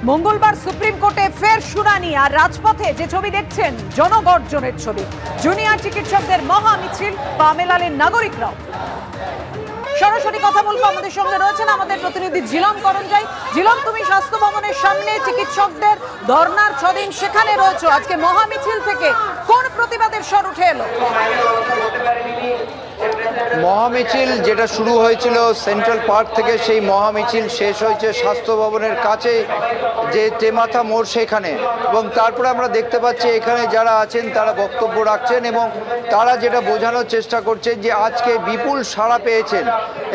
মঙ্গলবার সুপ্রিম কোর্টে ফের শুনানি আর রাজপথে যে ছবি দেখছেন জনগর্জনের ছবি। জুনিয়র চিকিৎসকদের মহা মিছিল, পা মেলালেন নাগরিকরাও। সরাসরি কথা বলবো, আমাদের সঙ্গে রয়েছেন আমাদের প্রতিনিধি ঝিলম করঞ্জাই। ঝিলম, তুমি স্বাস্থ্য ভবনের সামনে চিকিৎসকদের ধর্নার 6 দিন সেখানে রয়েছে, আজকে মহা মিছিল থেকে কোন প্রতিবাদের স্বর উঠে এলো? মহামিছিল যেটা শুরু হয়েছিল সেন্ট্রাল পার্ক থেকে, সেই মহামিছিল শেষ হয়েছে স্বাস্থ্য ভবনের কাছে যে তেমাথা মোড় সেখানে, এবং তারপরে আমরা দেখতে পাচ্ছি এখানে যারা আছেন তারা বক্তব্য রাখছেন এবং তারা যেটা বোঝানোর চেষ্টা করছেন যে আজকে বিপুল সাড়া পেয়েছেন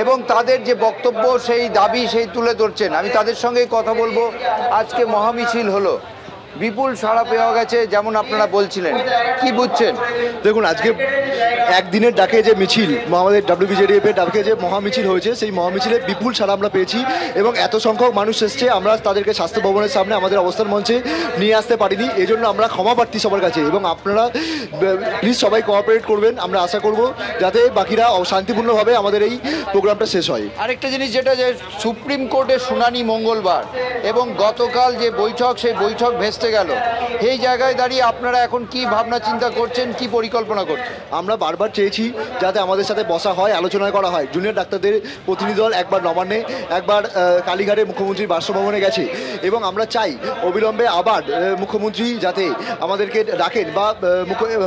এবং তাদের যে বক্তব্য সেই দাবি সেই তুলে ধরছেন। আমি তাদের সঙ্গেই কথা বলবো। আজকে মহামিছিল হলো, বিপুল সাড়া পাওয়া গেছে যেমন আপনারা বলছিলেন, কি বুঝছেন? দেখুন, আজকে একদিনের ডাকে যে মিছিল, আমাদের WBJDF এর ডাকে যে মহামিছিল হয়েছে, সেই মহামিছিলে বিপুল সাড়া আমরা পেয়েছি এবং এত সংখ্যক মানুষ এসছে, আমরা তাদেরকে স্বাস্থ্য ভবনের সামনে আমাদের অবস্থান মঞ্চে নিয়ে আসতে পারিনি। এই জন্য আমরা ক্ষমা প্রার্থী সবার কাছে, এবং আপনারা প্লিজ সবাই কোঅপারেট করবেন। আমরা আশা করব যাতে বাকিরা শান্তিপূর্ণভাবে আমাদের এই প্রোগ্রামটা শেষ হয়। আরেকটা জিনিস যেটা, যে সুপ্রিম কোর্টের শুনানি মঙ্গলবার এবং গতকাল যে বৈঠক, সেই বৈঠক ভেস্তে গেল, এই জায়গায় দাঁড়িয়ে আপনারা এখন কি ভাবনা চিন্তা করছেন, কি পরিকল্পনা করছেন? আমরা বারবার চেয়েছি যাতে আমাদের সাথে বসা হয়, আলোচনা করা হয়। জুনিয়র ডাক্তারদের প্রতিনিধি দল একবার নবান্নে, একবার কালীঘাটে মুখ্যমন্ত্রীর বাসভবনে গেছে, এবং আমরা চাই অবিলম্বে আবার মুখ্যমন্ত্রী যাতে আমাদেরকে ডাকেন, বা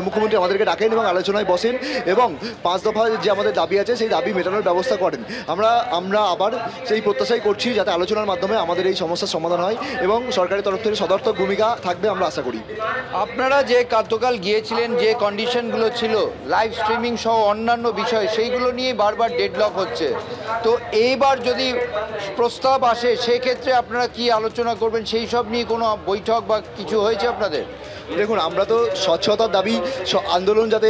মুখ্যমন্ত্রী আমাদেরকে ডাকেন এবং আলোচনায় বসেন এবং 5 দফা যে আমাদের দাবি আছে সেই দাবি মেটানোর ব্যবস্থা করেন। আমরা আবার সেই প্রত্যাশাই করছি যাতে আলোচনার মাধ্যমে আমাদের এই সমস্যার সমাধান হয় এবং সরকারের তরফ থেকে সদর্থক ভূমিকা থাকবে, আমরা আশা করি। আপনারা যে গতকাল গিয়েছিলেন, যে কন্ডিশনগুলো ছিল, লাইভ স্ট্রিমিং সহ অন্যান্য বিষয়, সেইগুলো নিয়ে বারবার ডেডলক হচ্ছে। তো এইবার যদি প্রস্তাব আসে, সেক্ষেত্রে আপনারা কি আলোচনা করবেন? সেই সব নিয়ে কোনো বৈঠক বা কিছু হয়েছে আপনাদের? দেখুন, আমরা তো স্বচ্ছতার দাবি আন্দোলন, যাতে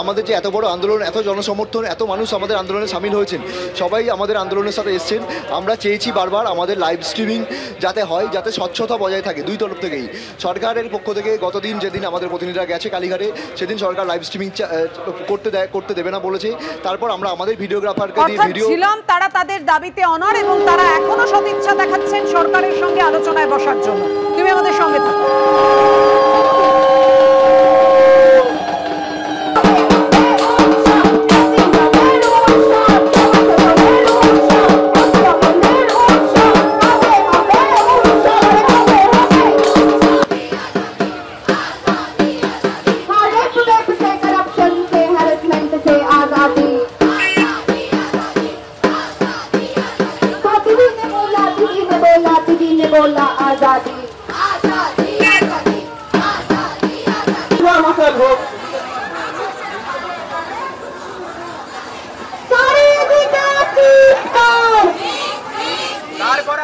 আমাদের যে এত বড় আন্দোলন, এত জনসমর্থন, এত মানুষ আমাদের আন্দোলনে সামিল হয়েছেন, সবাই আমাদের আন্দোলনের সাথে এসছেন। আমরা চেয়েছি বারবার আমাদের লাইভ স্ট্রিমিং যাতে হয়, যাতে স্বচ্ছতা বজায় থাকে দুই তরফ থেকেই। সরকারের পক্ষ থেকে গতদিন যেদিন আমাদের প্রতিনিধিরা গেছে কালীঘাটে, সেদিন সরকার লাইভ স্ট্রিমিং করতে দেবে না বলেছে। তারপর আমরা আমাদের ভিডিওগ্রাফারকে দিয়ে ভিডিও ছিলাম, তারা তাদের দাবিতে অনড় এবং তারা এখনো সদিচ্ছা দেখাচ্ছেন সরকারের সঙ্গে আলোচনায় বসার জন্য। তুমি আমাদের সঙ্গে থাকো। তারপর